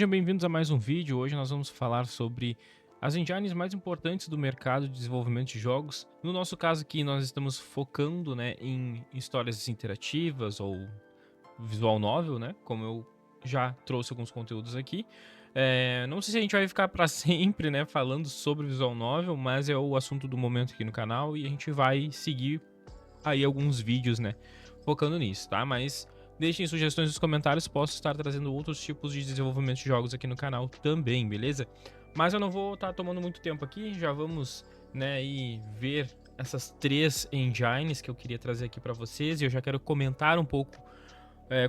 Sejam bem-vindos a mais um vídeo. Hoje nós vamos falar sobre as engines mais importantes do mercado de desenvolvimento de jogos. No nosso caso aqui, nós estamos focando, né, em histórias interativas ou visual novel, né, como eu já trouxe alguns conteúdos aqui. Não sei se a gente vai ficar para sempre, né, falando sobre visual novel, mas é o assunto do momento aqui no canal e a gente vai seguir aí alguns vídeos, né, focando nisso, tá? Mas deixem sugestões nos comentários, posso estar trazendo outros tipos de desenvolvimento de jogos aqui no canal também, beleza? Mas eu não vou estar tomando muito tempo aqui, já vamos, né, aí ver essas três engines que eu queria trazer aqui para vocês e eu já quero comentar um pouco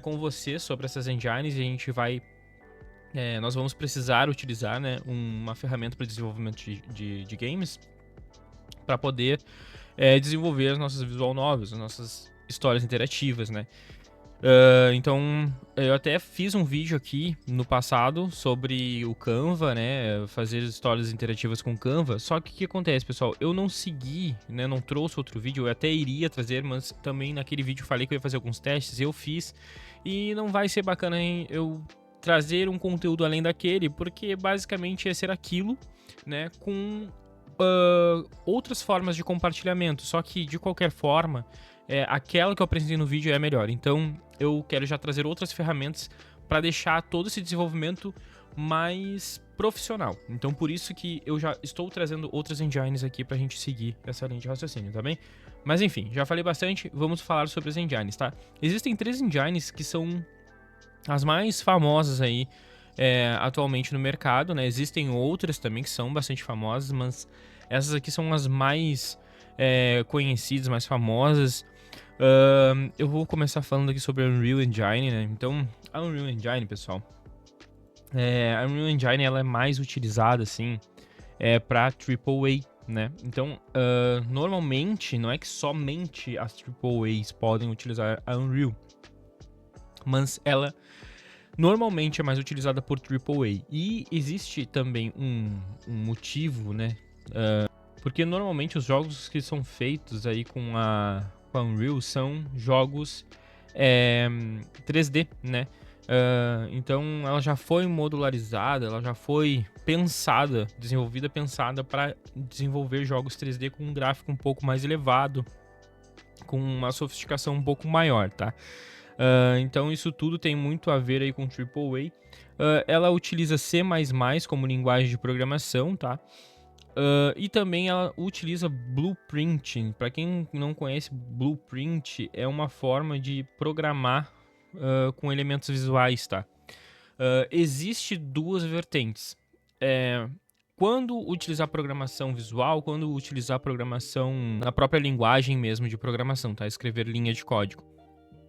com vocês sobre essas engines e a gente vai nós vamos precisar utilizar, né, uma ferramenta para desenvolvimento de games para poder desenvolver as nossas visual novels, as nossas histórias interativas, né? Então, eu até fiz um vídeo aqui no passado sobre o Canva, né? Fazer histórias interativas com Canva. Só que o que acontece, pessoal? Eu não segui, né? Não trouxe outro vídeo. Eu até iria trazer, mas também naquele vídeo falei que eu ia fazer alguns testes. Eu fiz. E não vai ser bacana eu trazer um conteúdo além daquele, porque basicamente ia ser aquilo, né? Com outras formas de compartilhamento. Só que, de qualquer forma, aquela que eu apresentei no vídeo é a melhor. Então, eu quero já trazer outras ferramentas para deixar todo esse desenvolvimento mais profissional. Então, por isso que eu já estou trazendo outras engines aqui para a gente seguir essa linha de raciocínio, tá bem? Mas enfim, já falei bastante, vamos falar sobre as engines, tá? Existem três engines que são as mais famosas aí atualmente no mercado, né? Existem outras também que são bastante famosas, mas essas aqui são as mais conhecidas, mais famosas. Eu vou começar falando aqui sobre a Unreal Engine, né? Então, a Unreal Engine, pessoal, a Unreal Engine ela é mais utilizada, assim, para AAA, né? Então, normalmente, não é que somente as AAAs podem utilizar a Unreal, mas ela normalmente é mais utilizada por AAA. E existe também um motivo, né? Porque normalmente os jogos que são feitos aí com a Unreal são jogos 3D, né? Então ela já foi modularizada, ela já foi pensada, desenvolvida, pensada para desenvolver jogos 3D com um gráfico um pouco mais elevado, com uma sofisticação um pouco maior, tá? Então isso tudo tem muito a ver aí com AAA. Ela utiliza C++ como linguagem de programação, tá? E também ela utiliza Blueprint. Para quem não conhece, Blueprint é uma forma de programar com elementos visuais, tá? Existe duas vertentes. Quando utilizar programação visual, quando utilizar programação na própria linguagem mesmo de programação, tá? Escrever linha de código.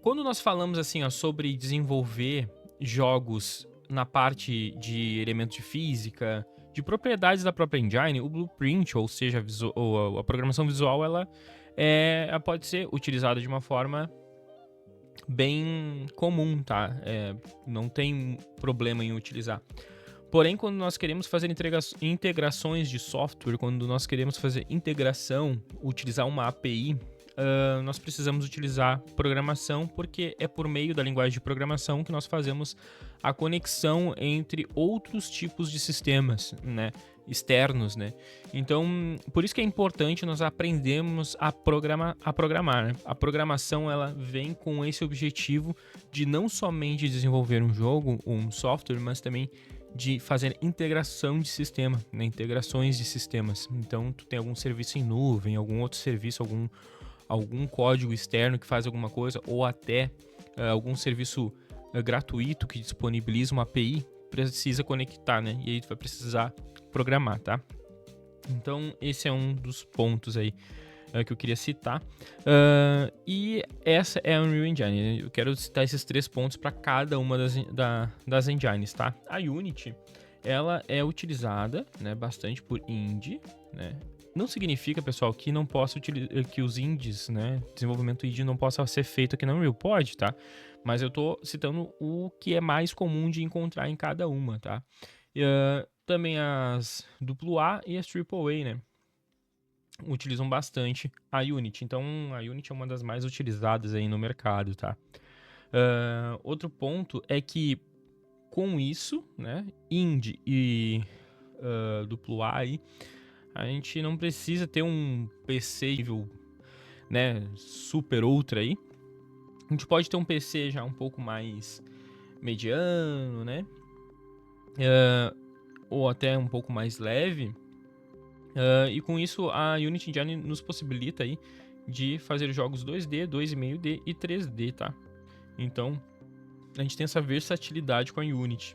Quando nós falamos assim, ó, sobre desenvolver jogos na parte de elementos de física, de propriedades da própria engine, o blueprint, ou seja, a programação visual, ela pode ser utilizada de uma forma bem comum, tá? Não tem problema em utilizar. Porém, quando nós queremos fazer integrações de software, quando nós queremos fazer integração, utilizar uma API, nós precisamos utilizar programação, porque é por meio da linguagem de programação que nós fazemos a conexão entre outros tipos de sistemas, né, externos, né? Então, por isso que é importante nós aprendermos a programar, né? A programação ela vem com esse objetivo de não somente desenvolver um jogo ou um software, mas também de fazer integração de sistema, né? Integrações de sistemas. Então, tu tem algum serviço em nuvem, algum outro serviço, algum código externo que faz alguma coisa, ou até algum serviço gratuito que disponibiliza uma API, precisa conectar, né? E aí tu vai precisar programar, tá? Então, esse é um dos pontos aí que eu queria citar. E essa é a Unreal Engine. Eu quero citar esses três pontos para cada uma das engines, tá? A Unity, ela é utilizada, né, bastante por indie, né? Não significa, pessoal, que não possa que os indies, né, desenvolvimento indie não possa ser feito aqui na Unreal. Pode, tá? Mas eu tô citando o que é mais comum de encontrar em cada uma, tá? Também as AA e as AAA, né? Utilizam bastante a Unity. Então, a Unity é uma das mais utilizadas aí no mercado, tá? Outro ponto é que com isso, né, indie e AA aí, a gente não precisa ter um PC nível, né, super ultra aí. A gente pode ter um PC já um pouco mais mediano, né, ou até um pouco mais leve. E com isso a Unity Engine nos possibilita aí de fazer jogos 2D, 2,5D e 3D, tá? Então a gente tem essa versatilidade com a Unity.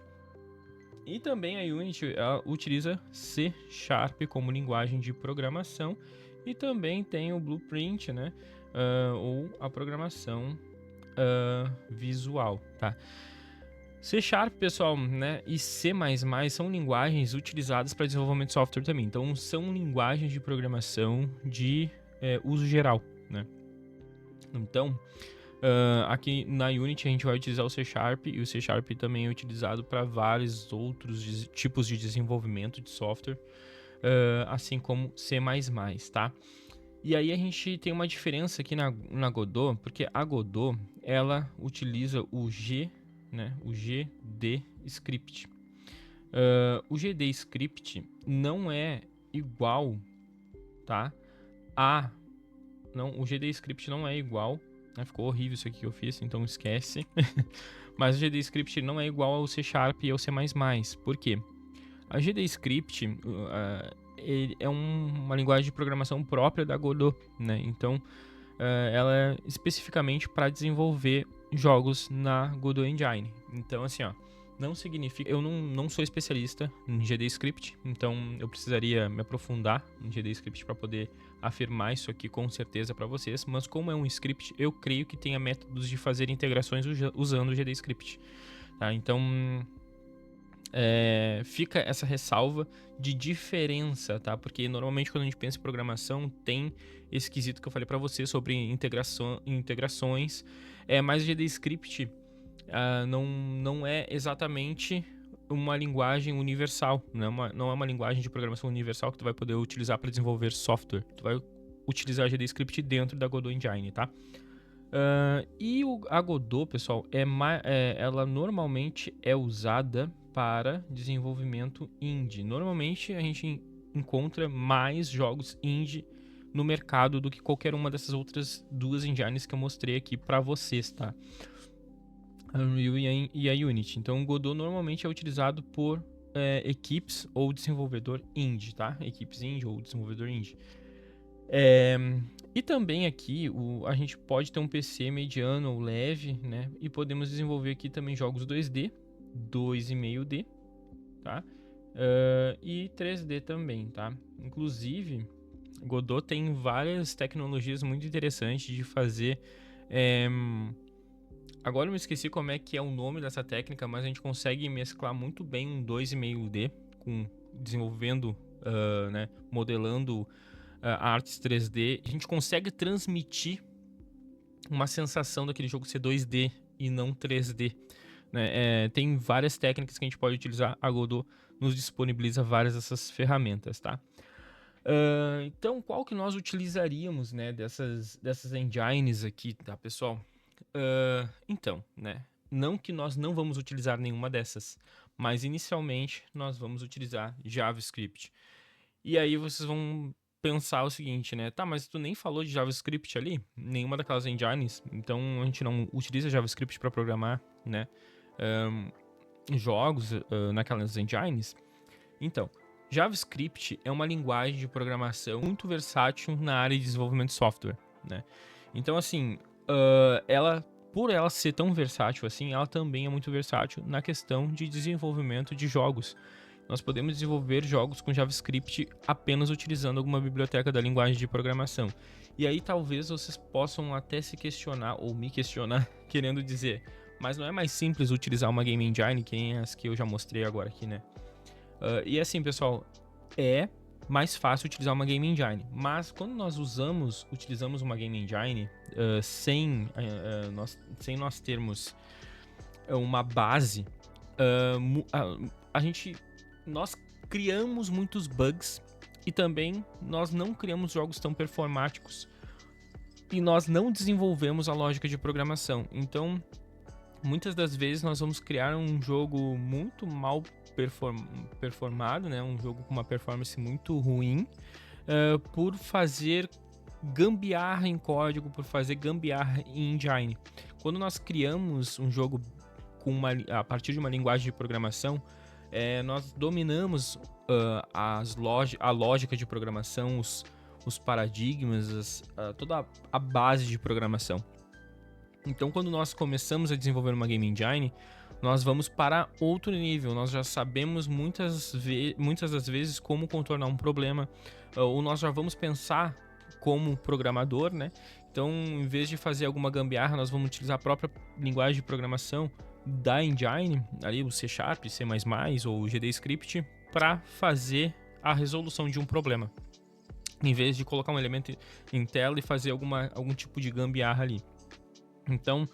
E também a Unity ela utiliza C# como linguagem de programação e também tem o Blueprint, né? Ou a programação visual, tá? C#, pessoal, né, e C++ são linguagens utilizadas para desenvolvimento de software também. Então, são linguagens de programação de uso geral, né? Então, aqui na Unity a gente vai utilizar o C# e o C# também é utilizado para vários outros tipos de desenvolvimento de software, assim como C++, tá? E aí a gente tem uma diferença aqui na Godot, porque a Godot, ela utiliza o GD Script. O GD Script não é igual, tá? O GD Script não é igual. Ficou horrível isso aqui que eu fiz, então esquece. Mas o GD Script não é igual ao C# e ao C++. Por quê? A GD Script é uma linguagem de programação própria da Godot, né? Então, ela é especificamente para desenvolver jogos na Godot Engine. Então, assim, ó, não significa... Eu não sou especialista em GD Script, então eu precisaria me aprofundar em GD Script para poder afirmar isso aqui com certeza para vocês, mas como é um script, eu creio que tenha métodos de fazer integrações usando o GD Script, tá? Então, fica essa ressalva de diferença, tá? Porque normalmente quando a gente pensa em programação tem esse quesito que eu falei para você sobre integrações, mas o GD Script não é exatamente uma linguagem universal, não é uma linguagem de programação universal que tu vai poder utilizar para desenvolver software. Tu vai utilizar GD Script dentro da Godot Engine, tá? E a Godot, pessoal, ela normalmente é usada para desenvolvimento indie. Normalmente a gente encontra mais jogos indie no mercado do que qualquer uma dessas outras duas engines que eu mostrei aqui para vocês, tá? A Unreal e a Unity. Então o Godot normalmente é utilizado por equipes ou desenvolvedor indie, tá? Equipes indie ou desenvolvedor indie. E também aqui a gente pode ter um PC mediano ou leve, né? E podemos desenvolver aqui também jogos 2D, 2,5D, tá? E 3D também, tá? Inclusive, Godot tem várias tecnologias muito interessantes de fazer. Agora eu me esqueci como é que é o nome dessa técnica, mas a gente consegue mesclar muito bem um 2,5D com desenvolvendo, né? Modelando artes 3D, a gente consegue transmitir uma sensação daquele jogo ser 2D e não 3D, né? Tem várias técnicas que a gente pode utilizar, a Godot nos disponibiliza várias dessas ferramentas, tá? Então, qual que nós utilizaríamos, né, dessas engines aqui, tá, pessoal? Então, né, não que nós não vamos utilizar nenhuma dessas, mas inicialmente nós vamos utilizar JavaScript. E aí vocês vão pensar o seguinte, né? Tá, mas tu nem falou de JavaScript ali, nenhuma daquelas engines, então a gente não utiliza JavaScript para programar, né? Jogos naquelas engines. Então, JavaScript é uma linguagem de programação muito versátil na área de desenvolvimento de software, né? Então, assim, por ela ser tão versátil assim, ela também é muito versátil na questão de desenvolvimento de jogos. Nós podemos desenvolver jogos com JavaScript apenas utilizando alguma biblioteca da linguagem de programação. E aí talvez vocês possam até se questionar, ou me questionar, querendo dizer, mas não é mais simples utilizar uma Game Engine, que é as que eu já mostrei agora aqui, né? E assim, pessoal, é mais fácil utilizar uma Game Engine, mas quando nós utilizamos uma Game Engine sem nós termos uma base, nós criamos muitos bugs e também nós não criamos jogos tão performáticos e nós não desenvolvemos a lógica de programação. Então, muitas das vezes nós vamos criar um jogo muito mal performado, né? Um jogo com uma performance muito ruim, por fazer gambiarra em código, por fazer gambiarra em engine. Quando nós criamos um jogo a partir de uma linguagem de programação, nós dominamos a lógica de programação, os paradigmas, toda a base de programação. Então, quando nós começamos a desenvolver uma game engine, nós vamos para outro nível. Nós já sabemos muitas das vezes como contornar um problema, ou nós já vamos pensar como programador, né? Então, em vez de fazer alguma gambiarra, nós vamos utilizar a própria linguagem de programação da engine, ali o C#, C++ ou o GDScript, para fazer a resolução de um problema, em vez de colocar um elemento em tela e fazer algum tipo de gambiarra ali. Então,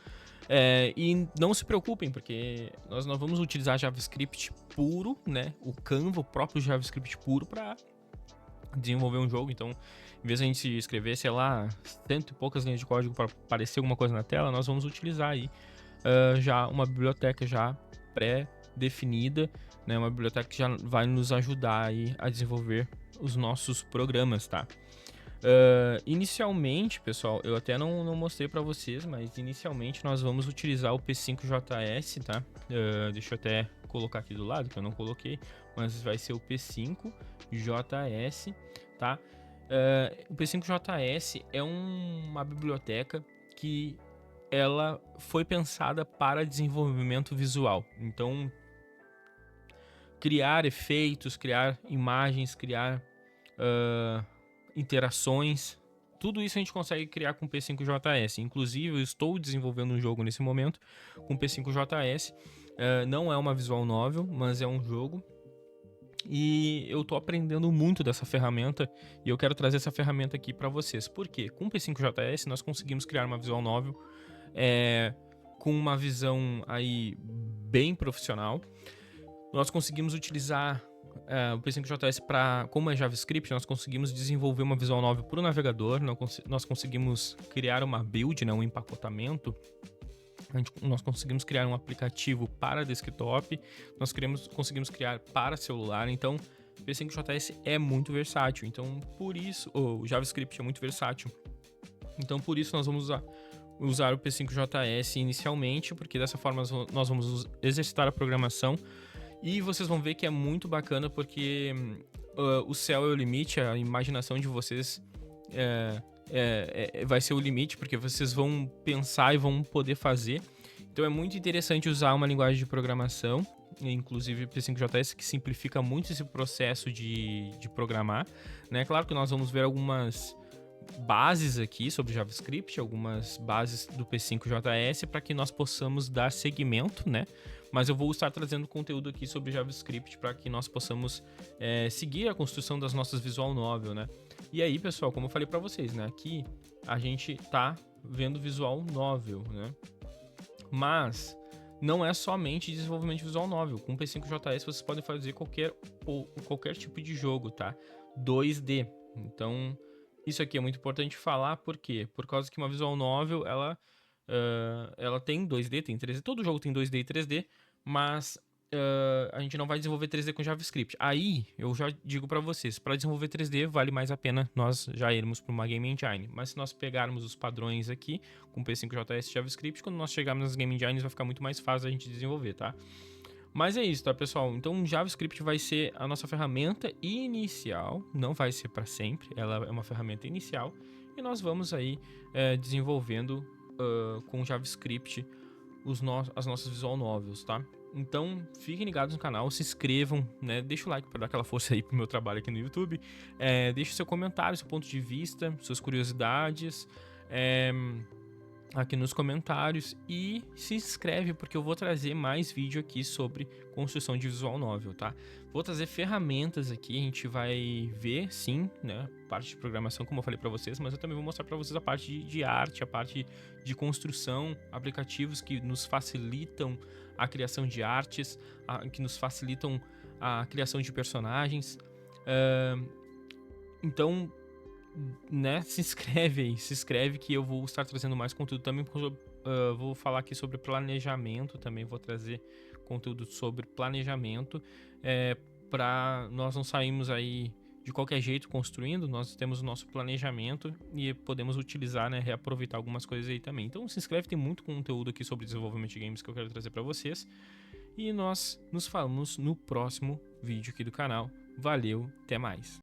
e não se preocupem, porque nós não vamos utilizar JavaScript puro, né? O Canva, o próprio JavaScript puro, para desenvolver um jogo. Então, em vez de a gente escrever, sei lá, 100 e poucas linhas de código para aparecer alguma coisa na tela, nós vamos utilizar aí já uma biblioteca já pré-definida, né? Uma biblioteca que já vai nos ajudar aí a desenvolver os nossos programas, tá? Inicialmente, pessoal, eu até não mostrei para vocês, mas inicialmente nós vamos utilizar o P5JS, tá? Deixa eu até colocar aqui do lado, que eu não coloquei, mas vai ser o P5JS, tá? O P5JS é uma biblioteca que ela foi pensada para desenvolvimento visual. Então, criar efeitos, criar imagens, criar interações, tudo isso a gente consegue criar com P5JS. Inclusive, eu estou desenvolvendo um jogo nesse momento com P5JS. Não é uma visual novel, mas é um jogo. E eu estou aprendendo muito dessa ferramenta e eu quero trazer essa ferramenta aqui para vocês. Por quê? Com P5JS nós conseguimos criar uma visual novel com uma visão aí bem profissional. Nós conseguimos utilizar o P5JS como é JavaScript, nós conseguimos desenvolver uma visual novel para o navegador, nós conseguimos criar uma build, né, um empacotamento, nós conseguimos criar um aplicativo para desktop, nós conseguimos criar para celular. Então o P5JS é muito versátil, então por isso o JavaScript é muito versátil, então por isso nós vamos usar o P5JS inicialmente, porque dessa forma nós vamos exercitar a programação. E vocês vão ver que é muito bacana, porque o céu é o limite, a imaginação de vocês vai ser o limite, porque vocês vão pensar e vão poder fazer. Então é muito interessante usar uma linguagem de programação, inclusive P5JS, que simplifica muito esse processo de programar, né? Claro que nós vamos ver algumas bases aqui sobre JavaScript, algumas bases do P5JS, para que nós possamos dar seguimento, né? Mas eu vou estar trazendo conteúdo aqui sobre JavaScript para que nós possamos seguir a construção das nossas visual novel, né? E aí, pessoal, como eu falei para vocês, né? Aqui a gente tá vendo visual novel, né? Mas não é somente desenvolvimento de visual novel. Com o P5JS vocês podem fazer qualquer tipo de jogo, tá? 2D. Então, isso aqui é muito importante falar, por quê? Por causa que uma visual novel, ela tem 2D, tem 3D, todo jogo tem 2D e 3D, mas a gente não vai desenvolver 3D com JavaScript. Aí, eu já digo para vocês, para desenvolver 3D vale mais a pena nós já irmos para uma Game Engine. Mas se nós pegarmos os padrões aqui, com P5JS e JavaScript, quando nós chegarmos nas Game Engines vai ficar muito mais fácil a gente desenvolver, tá? Mas é isso, tá, pessoal? Então, o JavaScript vai ser a nossa ferramenta inicial, não vai ser para sempre, ela é uma ferramenta inicial, e nós vamos aí desenvolvendo com JavaScript as nossas visual novels, tá? Então, fiquem ligados no canal, se inscrevam, né? Deixa o like para dar aquela força aí pro meu trabalho aqui no YouTube. Deixe seu comentário, seu ponto de vista, suas curiosidades aqui nos comentários e se inscreve, porque eu vou trazer mais vídeo aqui sobre construção de visual novel, tá? Vou trazer ferramentas aqui, a gente vai ver, sim, né, parte de programação, como eu falei para vocês, mas eu também vou mostrar para vocês a parte de arte, a parte de construção, aplicativos que nos facilitam a criação de artes, que nos facilitam a criação de personagens. Então, né, se inscreve aí, que eu vou estar trazendo mais conteúdo também vou falar aqui sobre planejamento também, vou trazer conteúdo sobre planejamento, para nós não sairmos aí de qualquer jeito construindo, nós temos o nosso planejamento e podemos utilizar, né, reaproveitar algumas coisas aí também. Então se inscreve, tem muito conteúdo aqui sobre desenvolvimento de games que eu quero trazer para vocês. E nós nos falamos no próximo vídeo aqui do canal. Valeu, até mais!